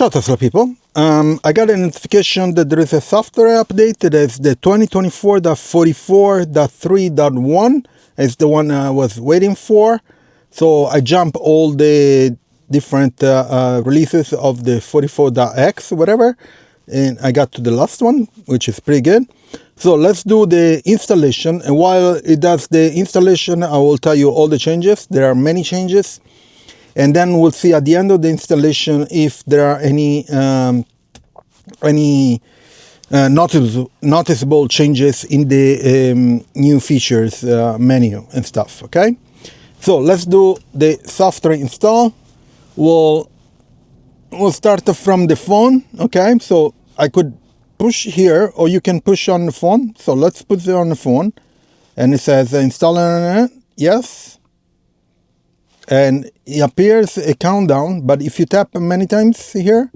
Ciao Tesla people, I got a notification that there is a software update that is the 2024.44.3.1 is the one I was waiting for. So I jumped all the different releases of the 44.x whatever, and I got to the last one, which is pretty good. So let's do the installation, and while it does the installation, I will tell you all the changes. There are many changes. And then we'll see at the end of the installation if there are any noticeable changes in the new features menu and stuff. Okay, so let's do the software install. We'll start from the phone. Okay, so I could push here, or you can push on the phone. So let's put it on the phone, and it says installer. Yes. And it appears a countdown, but if you tap many times here,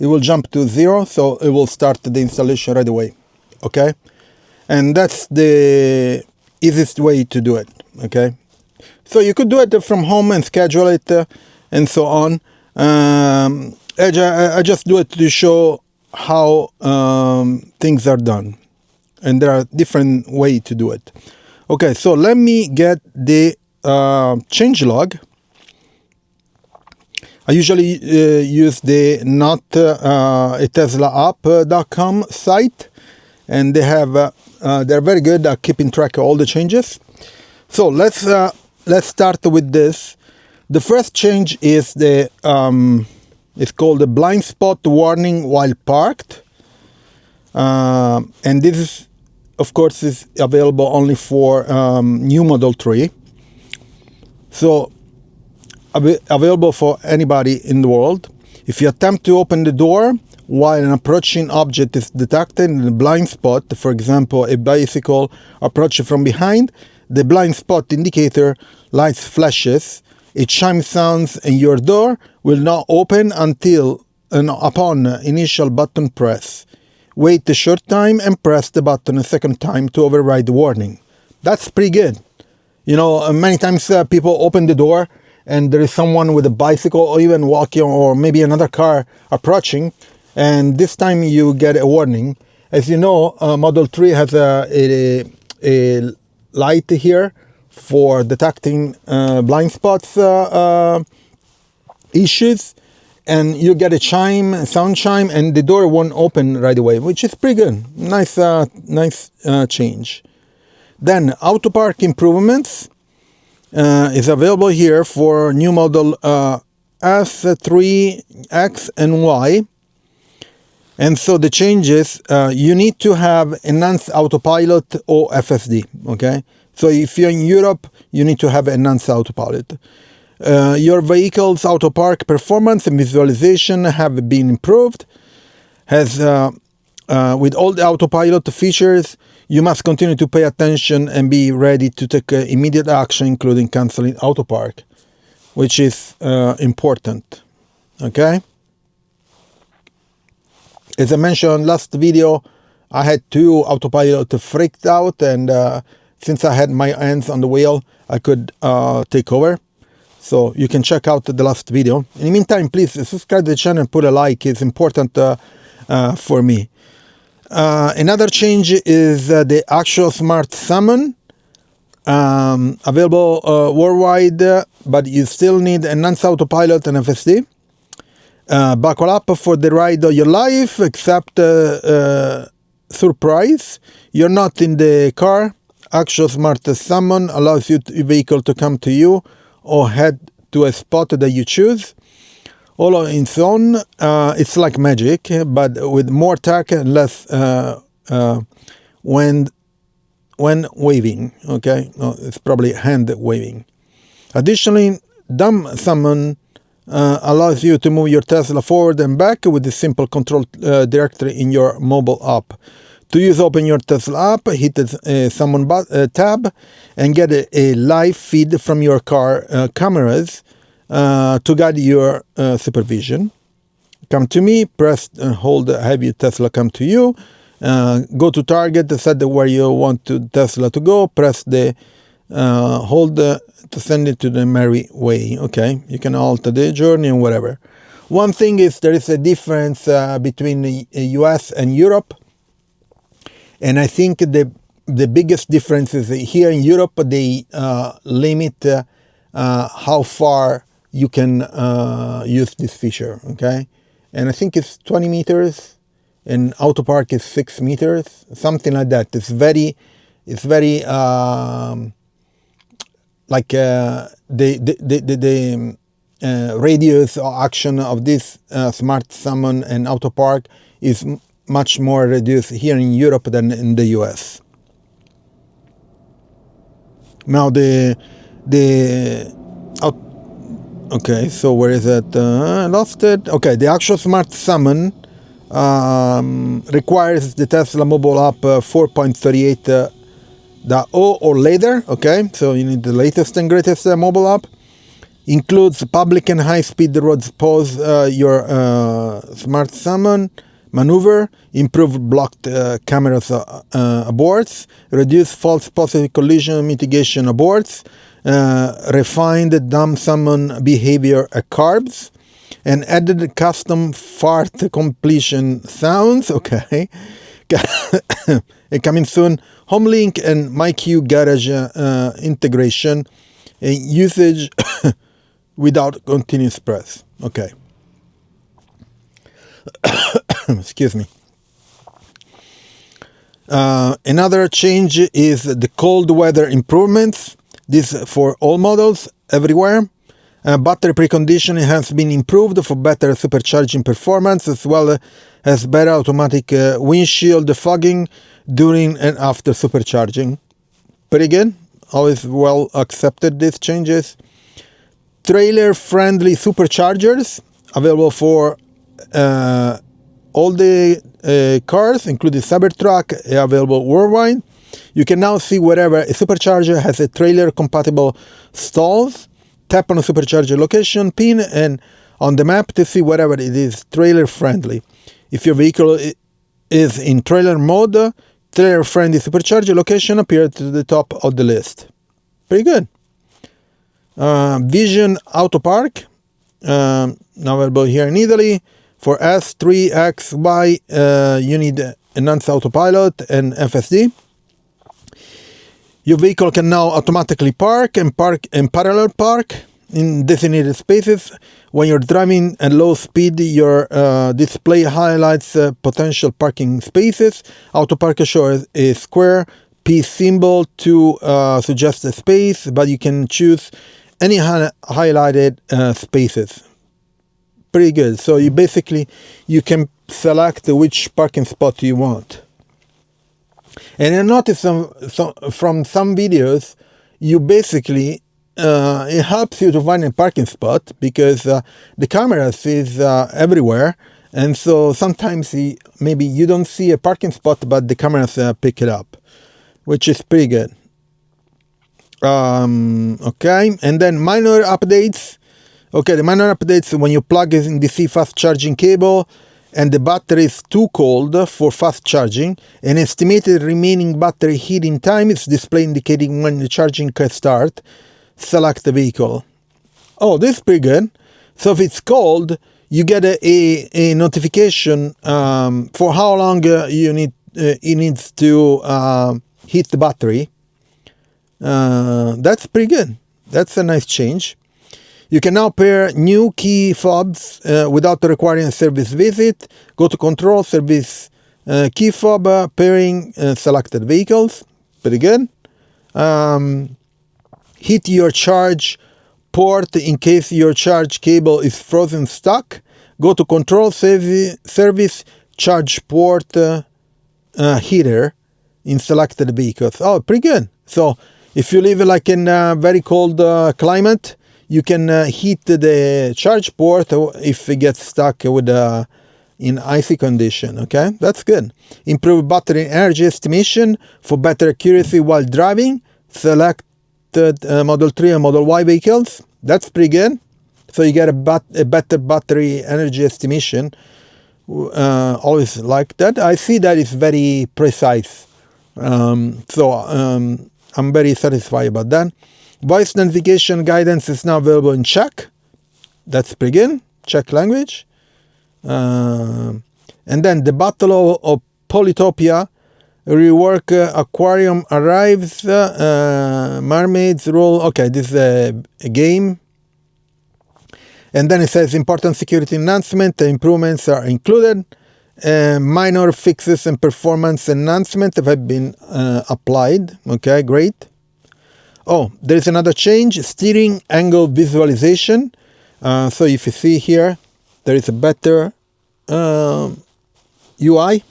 it will jump to 0, so it will start the installation right away. Okay, and that's the easiest way to do it. Okay, so you could do it from home and schedule it and so on. I just do it to show how things are done, and there are different ways to do it. Okay, so let me get the changelog. I usually use the not a TeslaApp.com site, and they have they're very good at keeping track of all the changes. So let's start with this. The first change is the it's called the blind spot warning while parked, and this is, of course, is available only for new Model 3. So available for anybody in the world. If you attempt to open the door while an approaching object is detected in the blind spot, for example, a bicycle approaching from behind, the blind spot indicator light flashes, a chime sounds, and your door will not open until upon initial button press. Wait a short time and press the button a second time to override the warning. That's pretty good. You know, many times people open the door and there is someone with a bicycle or even walking, or maybe another car approaching, and this time you get a warning. As you know, Model 3 has a light here for detecting blind spots issues, and you get a sound chime, and the door won't open right away, which is pretty good. Nice change. Then auto park improvements is available here for new model S3, X, and Y. And so the changes, you need to have enhanced autopilot or FSD. Okay, so if you're in Europe, you need to have enhanced autopilot. Your vehicle's auto park performance and visualization have been improved. With all the autopilot features, you must continue to pay attention and be ready to take immediate action, including canceling auto park, which is important. Okay. As I mentioned last video, I had two autopilot freaked out, and since I had my hands on the wheel, I could take over. So you can check out the last video. In the meantime, please subscribe to the channel and put a like. It's important for me. Another change is the actual smart summon, available worldwide, but you still need enhanced autopilot and FSD. Buckle up for the ride of your life, except surprise, you're not in the car. Actual smart summon allows your vehicle to come to you or head to a spot that you choose. All on its own, it's like magic, but with more tech and less when waving. Okay, no, it's probably hand waving. Additionally, dumb summon allows you to move your Tesla forward and back with a simple control directory in your mobile app. To use, open your Tesla app, hit the summon tab, and get a live feed from your car cameras to guide your supervision. Come to me, press and hold, have your Tesla come to you. Go to target, set where you want Tesla to go, press the hold to send it to the merry way. Okay, you can alter the journey and whatever. One thing is there is a difference between the US and Europe. And I think the biggest difference is here in Europe, they limit how far you can use this feature, okay? And I think it's 20 meters, and auto park is 6 meters, something like that. It's very like the radius or action of this smart summon and auto park is much more reduced here in Europe than in the US. Now okay, so where is it? I lost it. Okay, the actual smart summon requires the Tesla mobile app 4.38.0 or later. Okay, so you need the latest and greatest mobile app. Includes public and high-speed roads pause your smart summon maneuver, improve blocked cameras aborts, reduce false positive collision mitigation aborts, refined dumb summon behavior carbs, and added custom fart completion sounds. Okay. Coming soon, HomeLink and MyQ Garage integration and usage without continuous press. Okay. Excuse me. Another change is the cold weather improvements. This for all models everywhere. Battery preconditioning has been improved for better supercharging performance, as well as better automatic windshield defogging during and after supercharging. Pretty good. Always well accepted, these changes. Trailer-friendly superchargers available for all the cars, including Cybertruck, available worldwide. You can now see wherever a supercharger has a trailer-compatible stalls. Tap on a supercharger location pin and on the map to see wherever it is trailer-friendly. If your vehicle is in trailer mode, trailer-friendly supercharger location appears to the top of the list. Pretty good. Vision Auto Park, now available here in Italy. For S, 3, X, Y, you need Enhanced Autopilot and FSD. Your vehicle can now automatically park and parallel park in designated spaces. When you're driving at low speed, your display highlights potential parking spaces. Auto Park shows a square P symbol to suggest a space, but you can choose any highlighted spaces. Pretty good. So you can select which parking spot you want. And I noticed from some videos, you basically it helps you to find a parking spot because the cameras is everywhere, and so sometimes maybe you don't see a parking spot, but the cameras pick it up, which is pretty good. Okay, and then minor updates. Okay, the minor updates when you plug in DC fast charging cable and the battery is too cold for fast charging, an estimated remaining battery heating time is displayed indicating when the charging can start. Select the vehicle. Oh, this is pretty good. So if it's cold, you get a notification for how long it needs to heat the battery. That's pretty good. That's a nice change. You can now pair new key fobs without requiring a service visit. Go to Control, Service, Key Fob, Pairing selected vehicles. Pretty good. Hit your charge port in case your charge cable is frozen stuck. Go to Control, Service, Charge Port, Heater in selected vehicles. Oh, pretty good. So if you live like in a very cold climate, you can heat the charge port if it gets stuck with in icy condition. Okay, that's good. Improve battery energy estimation for better accuracy while driving. Selected Model 3 and Model Y vehicles. That's pretty good. So you get a better battery energy estimation. Always like that. I see that it's very precise. I'm very satisfied about that. Voice navigation guidance is now available in Czech. That's pretty good. Czech language. And then the Battle of Polytopia, rework aquarium arrives, mermaids rule. Okay, this is a game. And then it says important security enhancement, improvements are included. Minor fixes and performance enhancements have been applied. Okay, great. Oh, there's another change, steering angle visualization. So if you see here, there is a better UI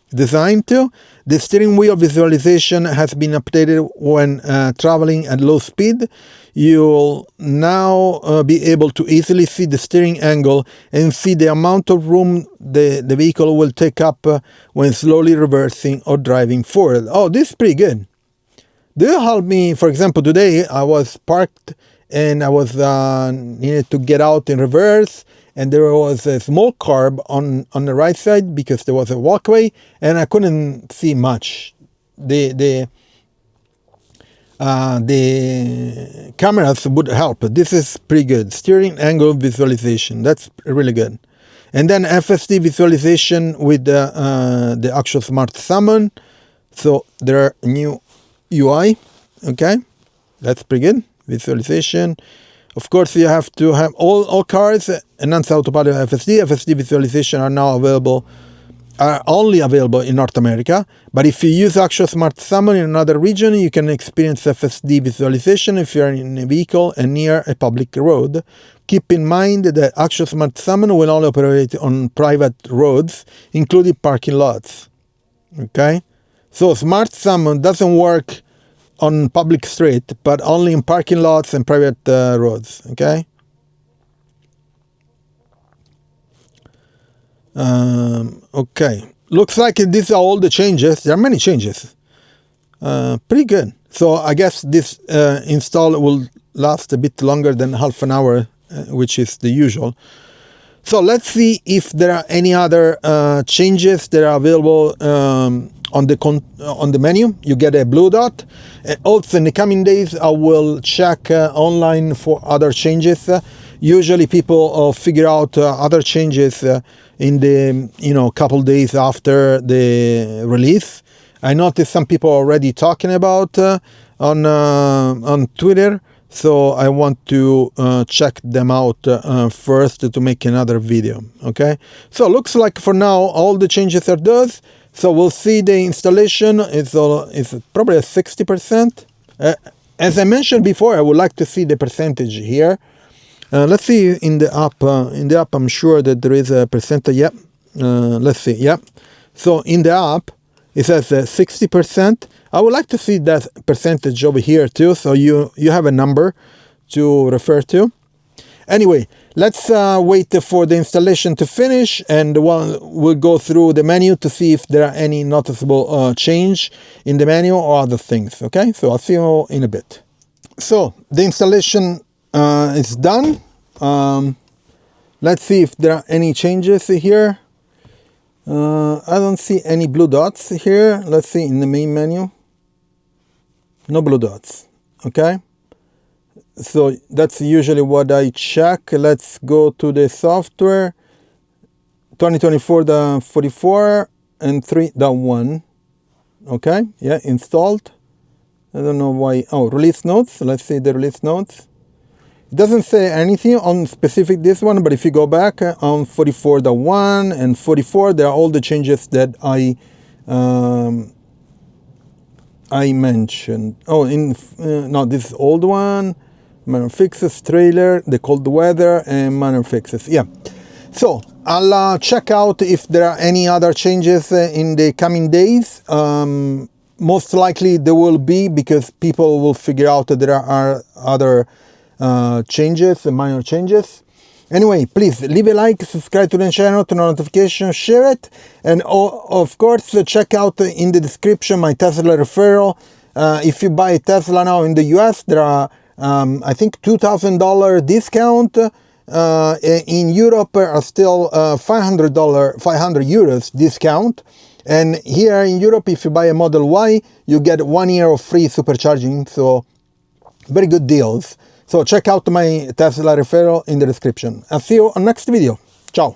design too. The steering wheel visualization has been updated when traveling at low speed. You'll now be able to easily see the steering angle and see the amount of room the vehicle will take up when slowly reversing or driving forward. Oh, this is pretty good. Do you help me? For example, today I was parked and I was needed to get out in reverse, and there was a small curb on the right side because there was a walkway and I couldn't see much. The cameras would help. This is pretty good. Steering angle visualization. That's really good. And then FSD visualization with the actual Smart Summon. So there are new UI. Okay, that's pretty good. Visualization. Of course, you have to have all cars enhanced autopilot FSD. FSD visualization are now available. Are only available in North America, but if you use actual Smart Summon in another region, you can experience FSD visualization if you are in a vehicle and near a public road. Keep in mind that actual Smart Summon will only operate on private roads, including parking lots. Okay, so Smart Summon doesn't work on public street, but only in parking lots and private roads. Okay. Okay, looks like these are all the changes. There are many changes. Pretty good. So I guess this install will last a bit longer than half an hour, which is the usual. So let's see if there are any other changes that are available on the menu. You get a blue dot. Also, in the coming days, I will check online for other changes. Usually, people figure out other changes in the couple days after the release. I noticed some people already talking about on Twitter. So I want to check them out first to make another video. Okay, so looks like for now all the changes are done. So we'll see the installation is probably a 60%. As I mentioned before, I would like to see the percentage here. Let's see in the app. In the app, I'm sure that there is a percentage. Yep. Let's see. Yep. So in the app, it says 60%. I would like to see that percentage over here too, so you have a number to refer to. Anyway, let's wait for the installation to finish, and we'll go through the menu to see if there are any noticeable change in the menu or other things. Okay, so I'll see you in a bit. So the installation is done. Let's see if there are any changes here. I don't see any blue dots here. Let's see in the main menu. No blue dots. Okay. So that's usually what I check. Let's go to the software. 2024-44 and 3.1. Okay. Yeah, installed. I don't know why. Oh, release notes. Let's see the release notes. It doesn't say anything on specific this one, but if you go back on 44.1 and 44, there are all the changes that I mentioned. Oh, no, this is old one. Minor fixes, trailer, the cold weather, and minor fixes. Yeah. So I'll check out if there are any other changes in the coming days. Most likely there will be, because people will figure out that there are other changes, minor changes. Anyway, please leave a like, subscribe to the channel, turn on notifications, share it, and of course check out in the description my Tesla referral. If you buy a Tesla now in the US, there are I think $2,000 discount. In Europe are still $500 euros discount. And here in Europe, if you buy a Model Y, you get 1 year of free supercharging. So very good deals. So check out my Tesla referral in the description. I'll see you on next video. Ciao.